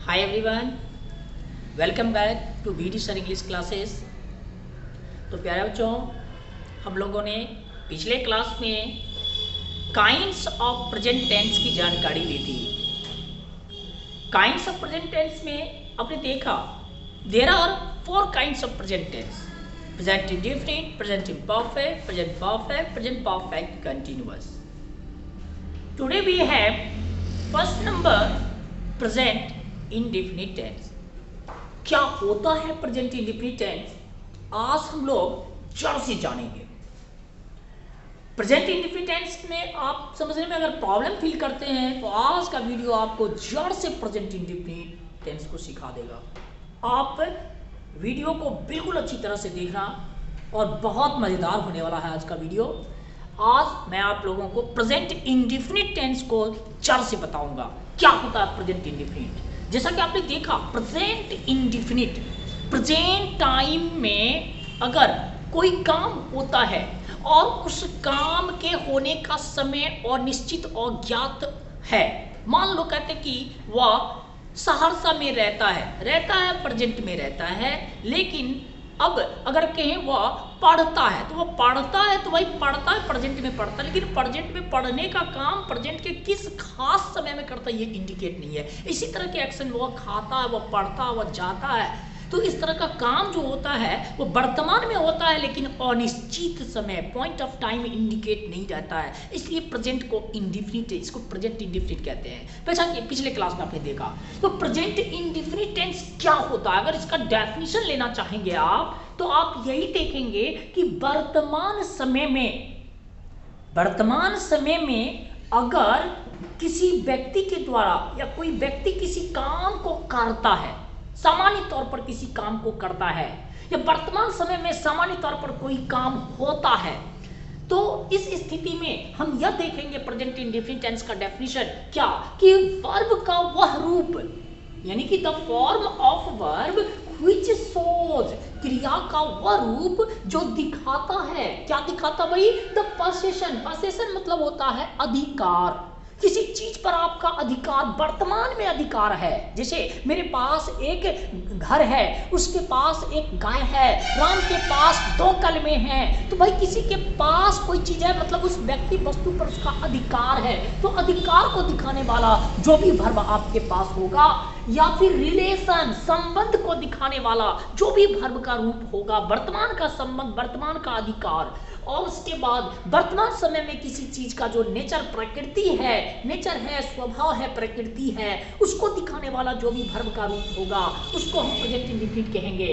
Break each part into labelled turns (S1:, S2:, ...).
S1: Hi everyone, welcome back to BD Sir English classes। तो प्यारे बच्चों, हम लोगों ने पिछले क्लास में काइंड्स ऑफ प्रेजेंट टेंस की जानकारी ली थी। काइंड्स ऑफ प्रेजेंट टेंस में आपने देखा there are 4 kinds of present tense: present indefinite, present imperfect, present perfect continuous. Today we have first number present indefinite tense. क्या होता है प्रेजेंट इंडेफिनिट टेंस, आज हम लोग जड़ से जानेंगे। प्रेजेंट इंडेफिनिट टेंस में आप समझने में अगर प्रॉब्लम फील करते हैं तो आज का वीडियो आपको जड़ से प्रेजेंट इंडेफिनिट टेंस को सिखा देगा। आप वीडियो को बिल्कुल अच्छी तरह से देखना और बहुत मजेदार होने वाला है आज का वीडियो। आज मैं आप लोगों को प्रेजेंट इंडेफिनिट टेंस को जड़ से बताऊंगा क्या होता है प्रेजेंट इंडेफिनिट। जैसा कि आपने देखा प्रेजेंट इंडेफिनिट, प्रेजेंट टाइम में अगर कोई काम होता है और उस काम के होने का समय और निश्चित और ज्ञात है। मान लो कहते कि वह सहरसा में रहता है प्रेजेंट में रहता है, लेकिन अब अगर कहें वह पढ़ता है तो वह पढ़ता है तो भाई पढ़ता है प्रेजेंट में पढ़ता है, लेकिन प्रेजेंट में पढ़ने का काम प्रेजेंट के किस खास समय में करता है ये इंडिकेट नहीं है। इसी तरह के एक्शन वह खाता है, वह पढ़ता है, वह जाता है, तो इस तरह का काम जो होता है वो वर्तमान में होता है लेकिन अनिश्चित समय पॉइंट ऑफ टाइम इंडिकेट नहीं रहता है, इसलिए प्रेजेंट को इंडेफिनिट, इसको प्रेजेंट इंडेफिनिट कहते हैं। पहचान पिछले क्लास में आपने देखा। तो प्रेजेंट इंडेफिनिट टेंस क्या होता है, अगर इसका डेफिनेशन लेना चाहेंगे आप तो आप यही देखेंगे कि वर्तमान समय में अगर किसी व्यक्ति के द्वारा या कोई व्यक्ति किसी काम को करता है, सामान्य तौर पर किसी काम को करता है, या वर्तमान समय में सामान्य तौर पर कोई काम होता है, तो इस स्थिति में हम यह देखेंगे प्रेजेंट इंडेफिनिट टेंस का डेफिनेशन क्या कि वर्ब का वह रूप, यानी कि the form of verb which shows, क्रिया का वह रूप जो दिखाता है, क्या दिखाता भाई, द पोसेशन। पोसेशन मतलब होता है अधिकार, किसी चीज पर आपका अधिकार, वर्तमान में अधिकार है। जैसे मेरे पास एक घर है, उसके पास एक गाय है, राम के पास 2 कलमे हैं, तो भाई किसी के पास कोई चीज है मतलब उस व्यक्ति वस्तु पर उसका अधिकार है। तो अधिकार को दिखाने वाला जो भी वर्ब आपके पास होगा, या फिर रिलेशन, संबंध को दिखाने वाला जो भी वर्ब का रूप होगा, वर्तमान का संबंध, वर्तमान का अधिकार, और उसके बाद वर्तमान समय में किसी चीज का जो नेचर, प्रकृति है, नेचर है, स्वभाव है, प्रकृति है, उसको दिखाने वाला जो भी वर्ब का रूप होगा उसको हम प्रेजेंट इंडेफिनिट कहेंगे।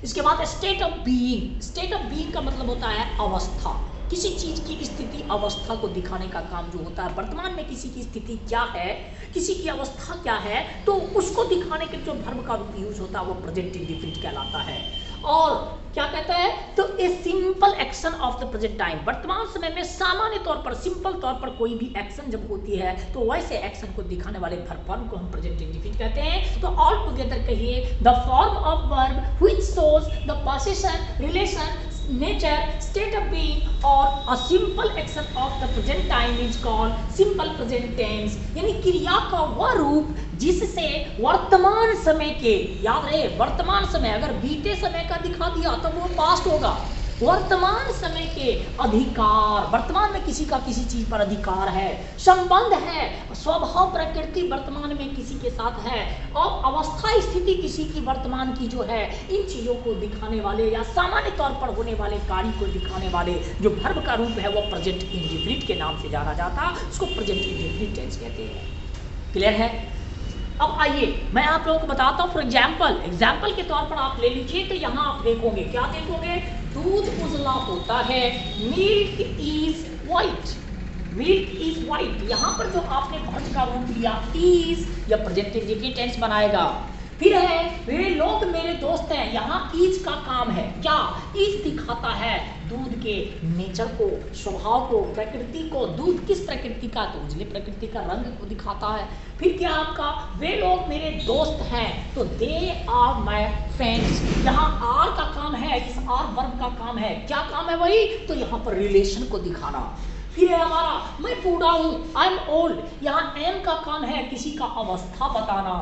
S1: इसके बाद state of being. State of being का मतलब होता है अवस्था, किसी चीज की स्थिति, अवस्था को दिखाने का काम जो होता है, वर्तमान में किसी की स्थिति क्या है, किसी की अवस्था क्या है, तो उसको दिखाने के जो वर्ब का रूप यूज होता है वो प्रेजेंट इंडेफिनिट कहलाता है। और क्या कहता है, तो a simple action of the present time, वर्तमान समय में सामान्य तौर पर, सिंपल तौर पर कोई भी एक्शन जब होती है तो वैसे एक्शन को दिखाने वाले वर्ब को हम प्रेजेंट इंडेफिनिट कहते हैं। तो ऑल टुगेदर कहिए the form of verb which shows the possession, relation, nature, state of being और a simple action of the present time is called simple present tense, यानी क्रिया का वह रूप जिससे वर्तमान समय के, याद रहे वर्तमान समय, अगर बीते समय का दिखा दिया तो वो पास्ट होगा, वर्तमान समय के अधिकार, वर्तमान में किसी का किसी चीज पर अधिकार है, संबंध है, स्वभाव, प्रकृति वर्तमान में किसी के साथ है, और अवस्था, स्थिति किसी की वर्तमान की जो है, इन चीजों को दिखाने वाले या सामान्य तौर पर होने वाले कार्य को दिखाने वाले जो वर्ब का रूप है वो प्रेजेंट इंडेफिनिट के नाम से जाना जाता, उसको प्रेजेंट इंडेफिनिट टेंस कहते हैं। क्लियर है? अब आइए मैं आप लोगों को बताता हूँ। फॉर एग्जाम्पल के तौर पर आप ले लीजिए, तो यहाँ आप देखोगे, क्या देखोगे, दूध उजला होता है, मिल्क इज व्हाइट। यहाँ पर जो आपने वर्ब का रूप लिया इज, या प्रेजेंट इंडेफिनिट टेंस बनाएगा। फिर है वे लोग मेरे दोस्त हैं, यहाँ इज का काम है, क्या, इज दिखाता है दूध के नेचर को, स्वभाव को, प्रकृति को। दूध किस प्रकृति का, तो उजले प्रकृति का रंग को दिखाता है। फिर क्या आपका, वे लोग मेरे दोस्त हैं, तो दे आर माय फ्रेंड्स, यहाँ आर का काम है, इस आर वर्ब का काम है, क्या काम है वही, तो यहाँ पर रिलेशन को दिखाना। फिर है हमारा मैं बूढ़ा हूँ, आई एम ओल्ड, यहाँ एम का काम है किसी का अवस्था बताना।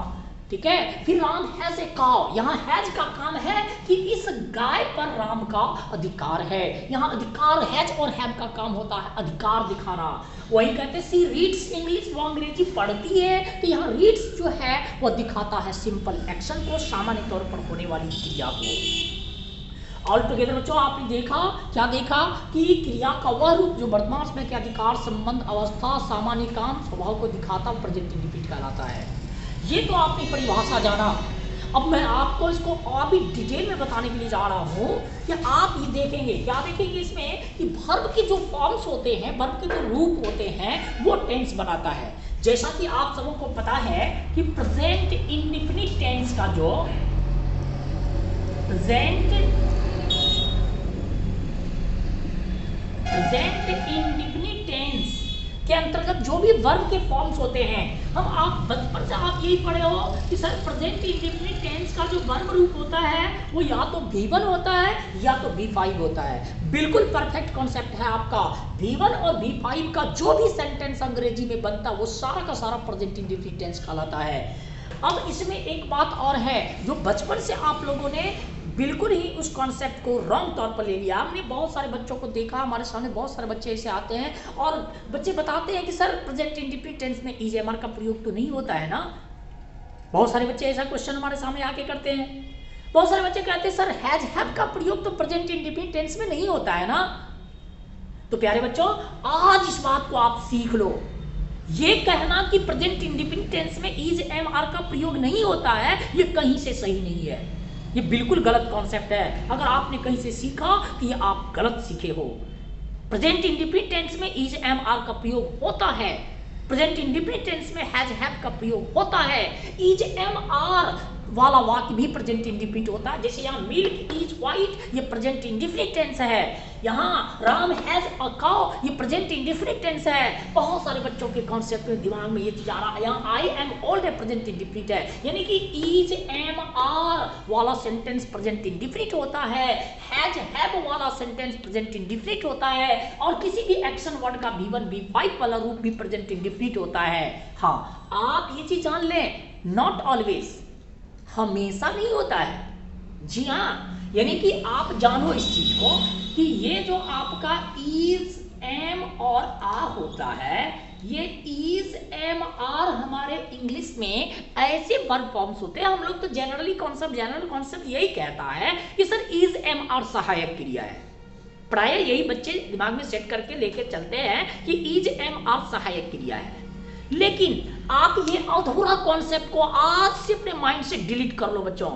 S1: ठीक है। फिर राम हैज ए काउ, यहाँ हैज का काम है कि इस गाय पर राम का अधिकार है। यहाँ अधिकार हैज और हैव का काम होता है अधिकार दिखाना। वही कहते हैं सी रीड्स इंग्लिश, वो अंग्रेजी पढ़ती है, तो यहाँ रीड्स जो है वो दिखाता है सिंपल एक्शन को, सामान्य तौर पर होने वाली क्रिया को। ऑल टुगेदर बच्चों आपने देखा, क्या देखा कि क्रिया का वह रूप जो वर्तमान समय के अधिकार, संबंध, अवस्था, सामान्य काम, स्वभाव को दिखाता प्रेजेंट इंडिफिनिट कहलाता है। ये तो आपने परिभाषा जाना। अब मैं आपको इसको और भी डिटेल में बताने के लिए जा रहा हूँ कि आप ये देखेंगे, क्या देखेंगे इसमें कि वर्ब के जो फॉर्म्स होते हैं, वर्ब के जो रूप होते हैं वो टेंस बनाता है। जैसा कि आप सबों को पता है कि प्रेजेंट इंडिफिनिट टेंस का जो प्रेजेंट इंडिफिनिट टेंस के अंतर्गत जो भी वर्ब के फॉर्म्स होते हैं, हम आप बचपन से आप यही पढ़े हो कि सर प्रेजेंट इंडिफिनिट टेंस का जो वर्ब रूप होता है वो या तो V1 होता है या तो V5 होता है। बिल्कुल परफेक्ट कॉन्सेप्ट है आपका। V1 और V5 का जो भी सेंटेंस अंग्रेजी में बनता है वो सारा का सारा प्रेजेंट इंडिफिनिट टेंस कहलाता है। अब इसमें एक बात और है जो बचपन से आप लोगों ने बिल्कुल ही उस कॉन्सेप्ट को रॉन्ग तौर पर ले लिया। हमने बहुत सारे बच्चों को देखा, हमारे सामने बहुत सारे बच्चे ऐसे आते हैं और बच्चे बताते हैं कि सर प्रेजेंट इंडिफिनिट टेंस में इज एम आर का प्रयोग तो नहीं होता है ना। बहुत सारे बच्चे ऐसा क्वेश्चन हमारे सामने आके करते हैं। बहुत सारे बच्चे कहते हैं सर हैज हैव का प्रयोग तो प्रेजेंट इंडिफिनिट टेंस में नहीं होता है ना। तो प्यारे बच्चों आज इस बात को आप सीख लो। ये कहना कि प्रेजेंट इंडिफिनिट टेंस में इज एम आर का प्रयोग नहीं होता है ये कहीं से सही नहीं है। ये बिल्कुल गलत कॉन्सेप्ट है। अगर आपने कहीं से सीखा तो ये आप गलत सीखे हो। प्रेजेंट इंडिफिनिट टेंस में इज एम आर का प्रयोग होता है, प्रेजेंट इंडिफिनिट टेंस में हैज हैव का प्रयोग होता है। इज एम आर वाला वाक्य भी प्रेजेंट इंडिफिनिट होता है। जैसे यहाँ मिल्क इज व्हाइट, ये प्रेजेंट इंडिफिनिट टेंस है। यहाँ राम हैज अ काउ, ये प्रेजेंट इंडिफिनिट टेंस है। बहुत सारे बच्चों के कॉन्सेप्ट में दिमाग में ये चीज आ रहा है। यहाँ आई एम ओल्ड है प्रेजेंट इंडिफिनिट है, यानी कि इज एम आर वाला सेंटेंस प्रेजेंट इंडिफिनिट होता है, हैज हैव वाला सेंटेंस प्रेजेंट इंडिफिनिट होता है, और किसी भी एक्शन वर्ड का V1 V5 वाला रूप भी प्रेजेंट इंडिफिनिट होता है। हाँ आप ये चीज जान लें, नॉट ऑलवेज, हमेशा नहीं होता है। जी हाँ, यानी कि आप जानो इस चीज को कि ये जो आपका इज एम और आर होता है, ये इज एम आर हमारे इंग्लिश में ऐसे वर्ब फॉर्म्स होते हैं। हम लोग तो जनरल कॉन्सेप्ट यही कहता है कि सर इज एम आर सहायक क्रिया है। प्राय यही बच्चे दिमाग में सेट करके लेके चलते हैं कि इज एम आर सहायक क्रिया है। लेकिन आप ये अधूरा कॉन्सेप्ट को आज से अपने माइंड से डिलीट कर लो बच्चों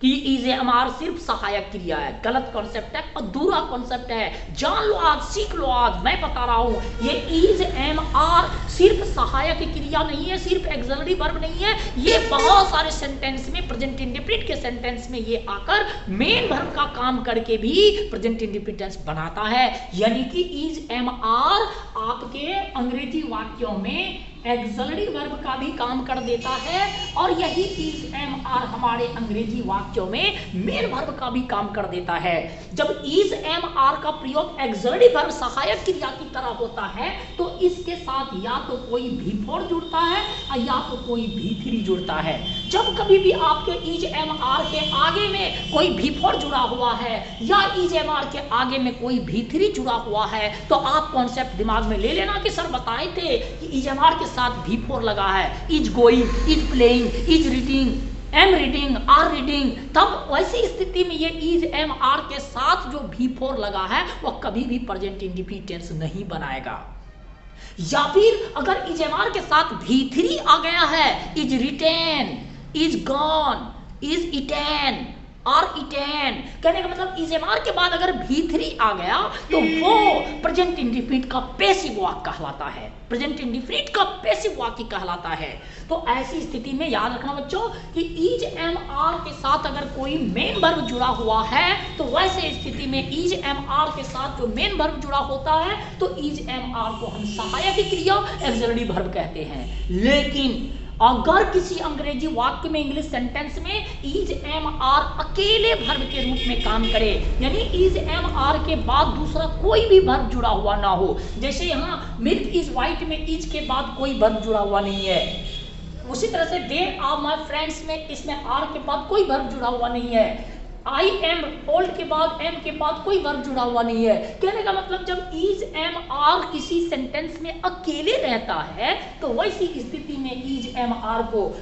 S1: कि इज एम आर सिर्फ सहायक क्रिया है। गलत कॉन्सेप्ट है, अधूरा कॉन्सेप्ट है। जान लो आज, सीख लो आज। मैं बता रहा हूं ये इज एम आर सिर्फ सहायक क्रिया नहीं है, सिर्फ एक्सिलरी वर्ब नहीं है। ये बहुत सारे सेंटेंस में, प्रेजेंट इंडिफिनिट के सेंटेंस में ये आकर मेन वर्ब का काम करके भी प्रेजेंट इंडिफिनिट टेंस बनाता है। यानी कि इज एम आर आपके अंग्रेजी वाक्यों में एक्सिलरी वर्ब का भी काम कर देता है, और यही इज एम आर हमारे अंग्रेजी वाक्यों में मेन वर्ब का भी काम कर देता है। जब इज एम आर का प्रयोग एक्सिलरी वर्ब सहायक क्रिया की तरह होता है तो इसके साथ या तो कोई V4 जुड़ता है या तो कोई V3 जुड़ता है। जब कभी भी आपके इज एम आर के आगे में कोई V4 जुड़ा हुआ है या इज एम आर के आगे में कोई V3 जुड़ा हुआ है तो आप कॉन्सेप्ट दिमाग में ले लेना कि सर बताए थे कि इज एम आर के साथ V4 लगा है, is going, is playing, is reading, am reading, are reading. तब वैसी स्थिति में ये इज एम आर के साथ जो V4 लगा है वह कभी भी प्रेजेंट इंडिफिनिट टेंस नहीं बनाएगा। या फिर अगर इज एम आर के साथ V3 आ गया है, is written, is gone, is eaten, are eaten, कहने का मतलब इज एम आर के बाद अगर V3 आ गया तो वो प्रेजेंट इंडिफिनिट का पैसिव वाक्य कहलाता है, प्रेजेंट इंडिफिनिट का पैसिव वाक्य कहलाता है। तो ऐसी स्थिति में याद रखना बच्चों कि इज एम आर के साथ अगर कोई मेन वर्ब जुड़ा हुआ है तो वैसे स्थिति में इज एम आर के साथ जो मेन वर्ब जुड़ा होता है तो इज एम आर को हम सहायक क्रिया एक्सिलरी वर्ब कहते हैं। लेकिन अगर किसी अंग्रेजी वाक्य में, इंग्लिश सेंटेंस में इज एम आर अकेले वर्ब के रूप में काम करे, यानी इज एम आर के बाद दूसरा कोई भी वर्ब जुड़ा हुआ ना हो, जैसे यहाँ मिल्क इज व्हाइट में इज के बाद कोई वर्ब जुड़ा हुआ नहीं है, उसी तरह से दे आर माई फ्रेंड्स में इसमें आर के बाद कोई वर्ब जुड़ा हुआ नहीं है। आई एम ओल्ड के बाद एम के बाद कोई वर्ब जुड़ा हुआ नहीं है। कहने का मतलब जब इज एम आर किसी सेंटेंस में अकेले रहता है तो वैसी स्थिति में इज एम आर को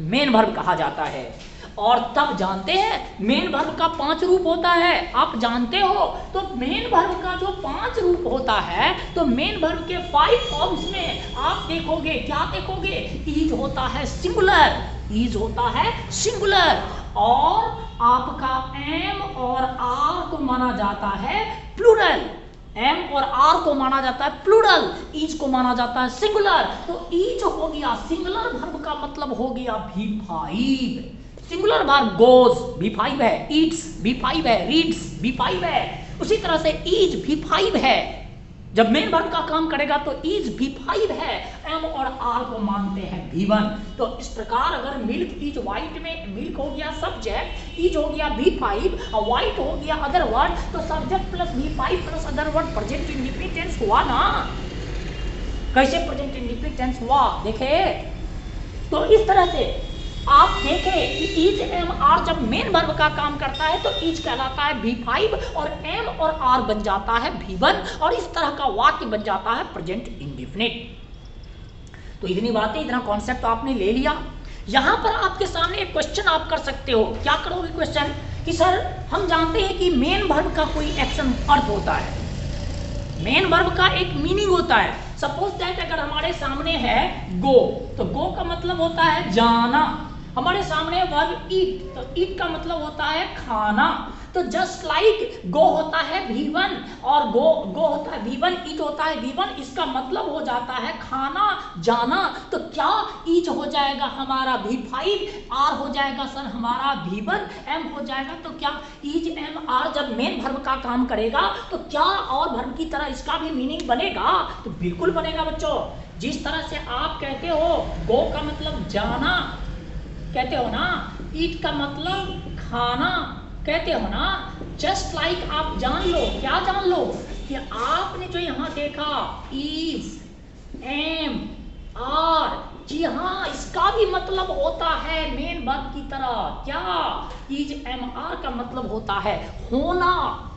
S1: मेन वर्ब कहा जाता है। और तब जानते हैं मेन वर्ब का 5 रूप होता है, आप जानते हो। तो मेन वर्ब का जो 5 रूप होता है तो मेन वर्ब के 5 फॉर्म्स में आप देखोगे, क्या देखोगे, इज होता है सिंगुलर, इज होता है सिंगुलर, और आपका एम और आर को माना जाता है प्लूरल, एम और आर को माना जाता है प्लूरल, ईच को माना जाता है सिंगुलर। तो ईच हो गया सिंगुलर वर्ब का मतलब हो गया V5। Singular verb goes V5 है, ईट्स V5 है, रीड्स V5 है। उसी तरह से ईज V5 है। जब मेन वर्ब का काम करेगा तो इज V5 है, एम और आर को मानते हैं V1। तो इस प्रकार अगर मिल्क इज व्हाइट में मिल्क हो गया सब्जेक्ट, इज हो गया V5 और व्हाइट हो गया अदर वर्ड, तो subject plus V5 plus other word present indefinite tense हुआ ना। कैसे प्रेजेंट इंडेफिनिट टेंस हुआ देखे। तो इस तरह से आप देखें कि इज एम आर जब मेन वर्ब का काम करता है तो इज कहलाता है V5 और एम और आर बन जाता है V1 और इस तरह का वाक्य बन जाता है प्रेजेंट इंडेफिनिट। तो इतनी बातें, इतना कॉन्सेप्ट आपने ले लिया। यहां पर आपके सामने एक क्वेश्चन आप कर सकते हो। क्या करोगे क्वेश्चन कि सर हम जानते हैं कि मेन वर्ब का कोई एक्शन अर्थ होता है, मेन वर्ब का एक मीनिंग होता है। सपोज दैट अगर हमारे सामने है गो, तो गो का मतलब होता है जाना। हमारे सामने वर्ब ईट, तो ईट का मतलब होता है खाना। तो जस्ट लाइक गो होता है V1 और गो होता है V1, ईट होता है V1, इसका मतलब हो जाता है खाना, जाना। तो क्या ईच हो जाएगा हमारा V5, आर हो जाएगा सर हमारा V1, एम हो जाएगा। तो क्या ईज एम आर जब मेन वर्ब का काम करेगा तो क्या और वर्ब की तरह इसका भी मीनिंग बनेगा? तो बिल्कुल बनेगा बच्चों। जिस तरह से आप कहते हो गो का मतलब जाना, कहते हो ना, ईट का मतलब खाना, कहते हो ना। जस्ट लाइक आप जान लो, क्या जान लो कि आपने जो यहां देखा इज एम आर, जी हाँ, इसका भी मतलब होता है मेन वर्ब की तरह। क्या? इज एम आर का मतलब होता है होना,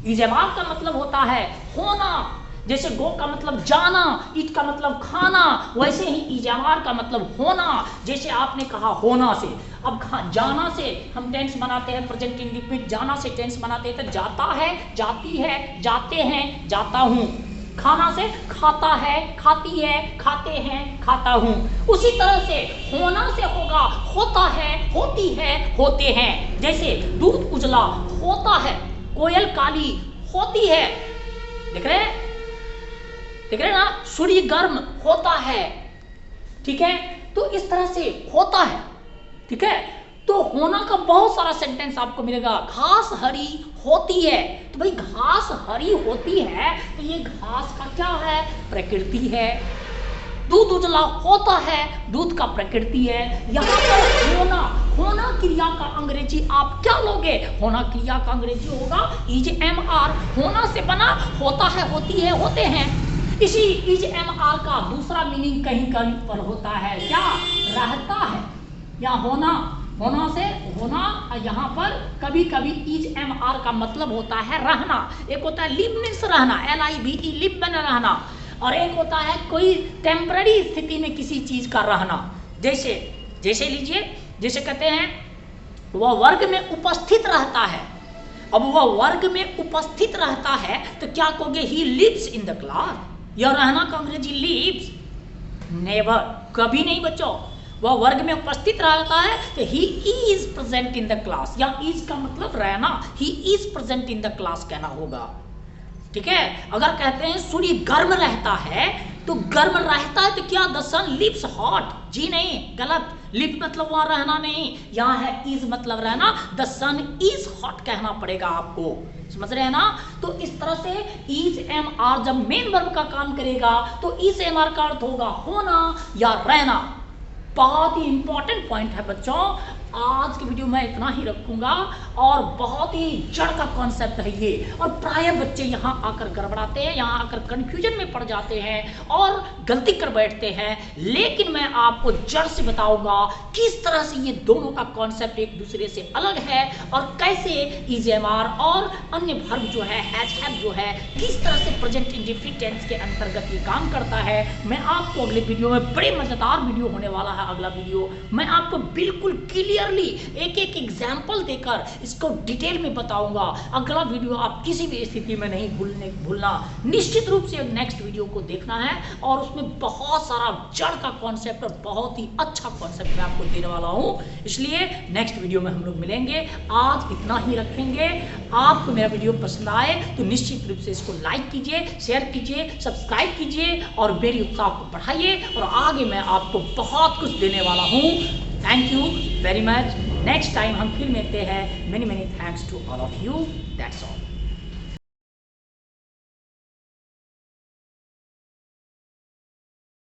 S1: इज एम आर का मतलब होता है होना। जैसे गो का मतलब जाना, ईट का मतलब खाना, वैसे ही इजामार का मतलब होना। जैसे आपने कहा होना से, अब जाना से हम टेंस बनाते हैं प्रेजेंट इंडेफिनिट, जाना से टेंस बनाते हैं तो जाता है, जाती है, जाते हैं, जाता हूं। खाना से खाता है, खाती है, खाते हैं, खाता हूं। उसी तरह से होना से होगा होता है, होती है, होते हैं। जैसे दूध उजला होता है, कोयल काली होती है, देख रहे हैं, देख रहे ना, सूर्य गर्म होता है, ठीक है। तो इस तरह से होता है, ठीक है। तो होना का बहुत सारा सेंटेंस आपको मिलेगा। घास हरी होती है, तो भाई घास हरी होती है तो ये घास का क्या है? प्रकृति है। दूध उजला होता है, दूध का प्रकृति है। यहाँ पर होना, होना क्रिया का अंग्रेजी आप क्या लोगे? होना क्रिया का अंग्रेजी होगा इज एम आर। होना से बना होता है, होती है, होते हैं। इसी इज एम आर का दूसरा मीनिंग कहीं कहीं पर होता है क्या? रहता है या होना, होना से होना। यहाँ पर कभी कभी इज एम आर का मतलब होता है रहना। एक होता है लिव मीन्स रहना, LIVE लिव बना रहना, और एक होता है कोई टेम्पररी स्थिति में किसी चीज का रहना। जैसे जैसे लीजिए, जैसे कहते हैं वह वर्ग में उपस्थित रहता है। अब वह वर्ग में उपस्थित रहता है तो क्या कहोगे? He lives in the class. यह रहना का अंग्रेजी लिव्स, नेवर, कभी नहीं बच्चों। वह वर्ग में उपस्थित रहता है तो he is present in the class, या इज का मतलब रहना, he is present in the class कहना होगा, ठीक है। अगर कहते हैं सूर्य गर्म रहता है तो गर्म रहता है तो क्या? द सन लिव्स हॉट, जी नहीं, गलत। लिव मतलब वहां रहना नहीं, यहाँ है इज मतलब रहना। द सन इज हॉट कहना पड़ेगा आपको, समझ रहे हैं ना। तो इस तरह से इज एम आर जब मेन वर्ब का काम करेगा तो इज एम आर का अर्थ होगा होना या रहना। बहुत ही इंपॉर्टेंट पॉइंट है बच्चों। आज की वीडियो मैं इतना ही रखूंगा और बहुत ही जड़ का कॉन्सेप्ट है ये, और प्राय बच्चे यहाँ आकर गड़बड़ाते हैं, यहाँ आकर कंफ्यूजन में पड़ जाते हैं और गलती कर बैठते हैं। लेकिन मैं आपको जड़ से बताऊंगा किस तरह से ये दोनों का कॉन्सेप्ट एक दूसरे से अलग है और कैसे इज एम आर और अन्य वर्ब जो है, हैज हैव जो है, किस तरह से प्रेजेंट इंडेफिनिट टेंस के अंतर्गत ये काम करता है। मैं आपको अगले वीडियो में, बड़े मजेदार वीडियो होने वाला है अगला वीडियो, मैं आपको बिल्कुल क्लियरली एक एक एग्जाम्पल देकर इसको डिटेल में बताऊंगा। अगला वीडियो आप किसी भी स्थिति में नहीं भूलना, निश्चित रूप से नेक्स्ट वीडियो को देखना है और उसमें बहुत सारा जड़ का कॉन्सेप्ट और बहुत ही अच्छा कॉन्सेप्ट मैं आपको देने वाला हूं। इसलिए नेक्स्ट वीडियो में हम लोग मिलेंगे, आज इतना ही रखेंगे। आपको मेरा वीडियो पसंद आए तो निश्चित रूप से इसको लाइक कीजिए, शेयर कीजिए, सब्सक्राइब कीजिए और मेरी उत्साह को बढ़ाइए, और आगे मैं आपको बहुत कुछ देने वाला हूं। Thank you very much. Next time हम फिर मिलते हैं। Many thanks to all of you. That's all.